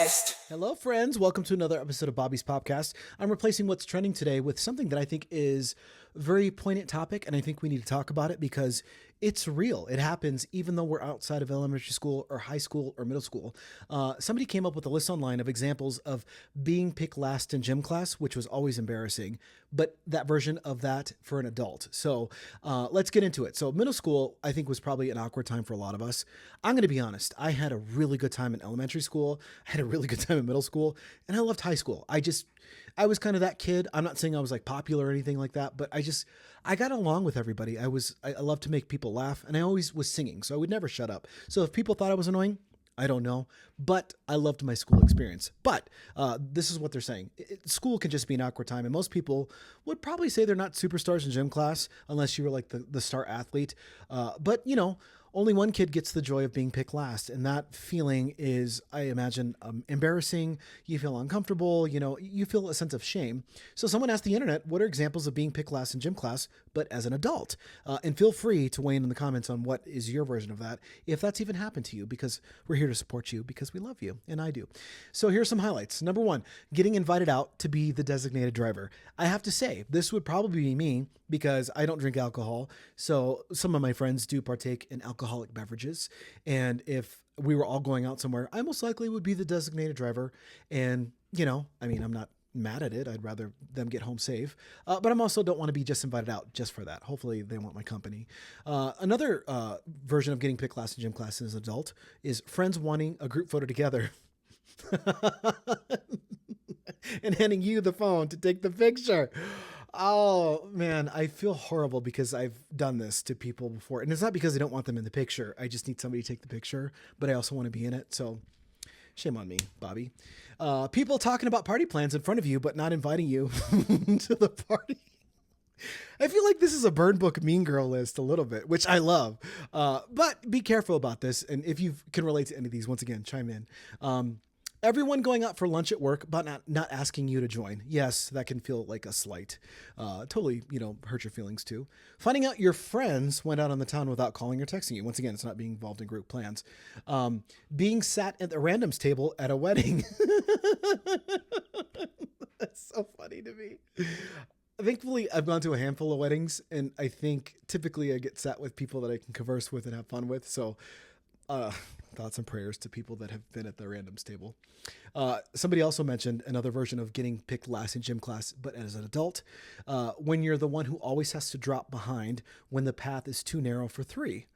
Popcast. Hello, friends. Welcome to another episode of Bobby's Popcast. I'm replacing what's trending today with something that I think is a very poignant topic, and I think we need to talk about it because it's real. It happens even though we're outside of elementary school or high school or middle school. Somebody came up with a list online of examples of being picked last in gym class, which was always embarrassing, but that version of that for an adult. So let's get into it. So middle school, I think, was probably an awkward time for a lot of us. I'm going to be honest. I had a really good time in elementary school. I had a really good time in middle school, and I loved high school. I was kind of that kid. I'm not saying I was like popular or anything like that, but I got along with everybody. I loved to make people laugh, and I always was singing, so I would never shut up. So if people thought I was annoying, I don't know, but I loved my school experience. But this is what they're saying. School can just be an awkward time, and most people would probably say they're not superstars in gym class unless you were like the star athlete. But, only one kid gets the joy of being picked last, and that feeling is, I imagine, embarrassing. You feel uncomfortable. You feel a sense of shame. So someone asked the internet, what are examples of being picked last in gym class, but as an adult? And feel free to weigh in the comments on what is your version of that, if that's even happened to you, because we're here to support you because we love you, and I do. So here's some highlights. Number one, getting invited out to be the designated driver. I have to say, this would probably be me because I don't drink alcohol. So some of my friends do partake in alcoholic beverages. And if we were all going out somewhere, I most likely would be the designated driver. And, I'm not mad at it. I'd rather them get home safe. But I'm also don't want to be just invited out just for that. Hopefully they want my company. Another version of getting picked last in gym class as an adult is friends wanting a group photo together. And handing you the phone to take the picture. Oh man, I feel horrible because I've done this to people before. And it's not because I don't want them in the picture. I just need somebody to take the picture, but I also want to be in it. So shame on me, Bobby. People talking about party plans in front of you, but not inviting you to the party. I feel like this is a burn book Mean Girl list a little bit, which I love. But be careful about this. And if you can relate to any of these, once again, chime in. Everyone going out for lunch at work, but not asking you to join. Yes, that can feel like a slight. Totally, hurt your feelings too. Finding out your friends went out on the town without calling or texting you. Once again, it's not being involved in group plans. Being sat at the randoms table at a wedding. That's so funny to me. Thankfully, I've gone to a handful of weddings, and I think typically I get sat with people that I can converse with and have fun with. So, thoughts and prayers to people that have been at the randoms table. Somebody also mentioned another version of getting picked last in gym class, but as an adult, when you're the one who always has to drop behind when the path is too narrow for three.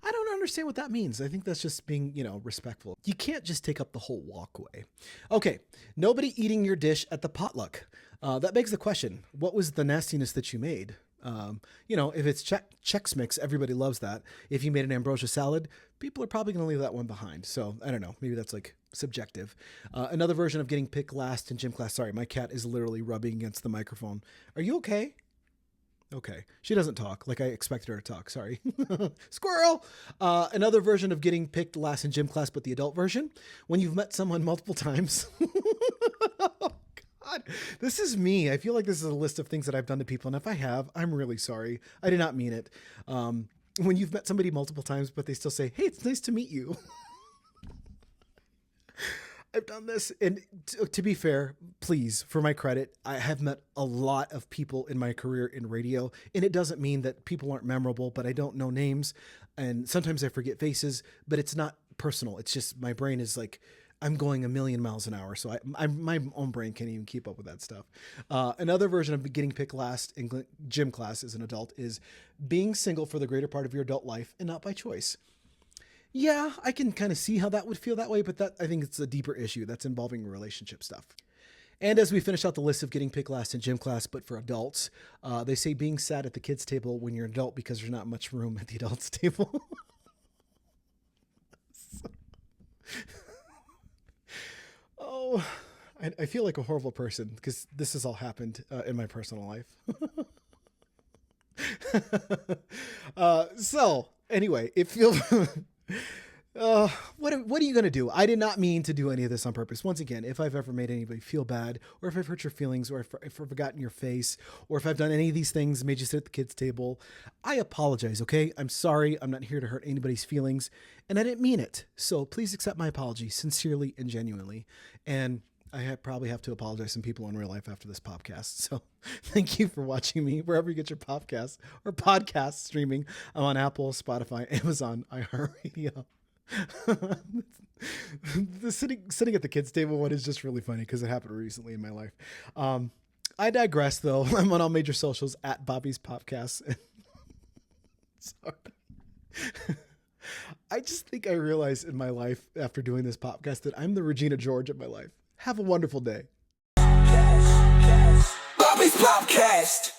I don't understand what that means. I think that's just being, respectful. You can't just take up the whole walkway. Okay, nobody eating your dish at the potluck. That begs the question, what was the nastiness that you made? If it's Chex Mix, everybody loves that. If you made an ambrosia salad, people are probably going to leave that one behind. So I don't know. Maybe that's like subjective. Another version of getting picked last in gym class. Sorry, my cat is literally rubbing against the microphone. Are you okay? Okay. She doesn't talk like I expected her to talk. Sorry. Squirrel. Another version of getting picked last in gym class, but the adult version, when you've met someone multiple times. God, this is me. I feel like this is a list of things that I've done to people. And if I have, I'm really sorry. I did not mean it. When you've met somebody multiple times, but they still say, hey, it's nice to meet you. I've done this. And to be fair, please, for my credit, I have met a lot of people in my career in radio. And it doesn't mean that people aren't memorable, but I don't know names. And sometimes I forget faces, but it's not personal. It's just my brain is like, I'm going a million miles an hour. So my own brain can't even keep up with that stuff. Another version of getting picked last in gym class as an adult is being single for the greater part of your adult life and not by choice. Yeah, I can kind of see how that would feel that way, but I think it's a deeper issue that's involving relationship stuff. And as we finish out the list of getting picked last in gym class, but for adults, they say being sat at the kids' table when you're an adult because there's not much room at the adults' table. Oh, I feel like a horrible person because this has all happened in my personal life. So anyway, what are you going to do? I did not mean to do any of this on purpose. Once again, if I've ever made anybody feel bad, or if I've hurt your feelings, or if I've forgotten your face, or if I've done any of these things, made you sit at the kids' table, I apologize, okay? I'm sorry. I'm not here to hurt anybody's feelings, and I didn't mean it. So please accept my apology sincerely and genuinely. And probably have to apologize to some people in real life after this podcast. So thank you for watching me wherever you get your podcasts or podcast streaming. I'm on Apple, Spotify, Amazon, iHeartRadio. The sitting at the kids' table one is just really funny because it happened recently in my life. I digress, though. I'm on all major socials at Bobby's Podcast. Sorry. I just think I realized in my life after doing this podcast that I'm the Regina George of my life. Have a wonderful day. Bobby's Podcast.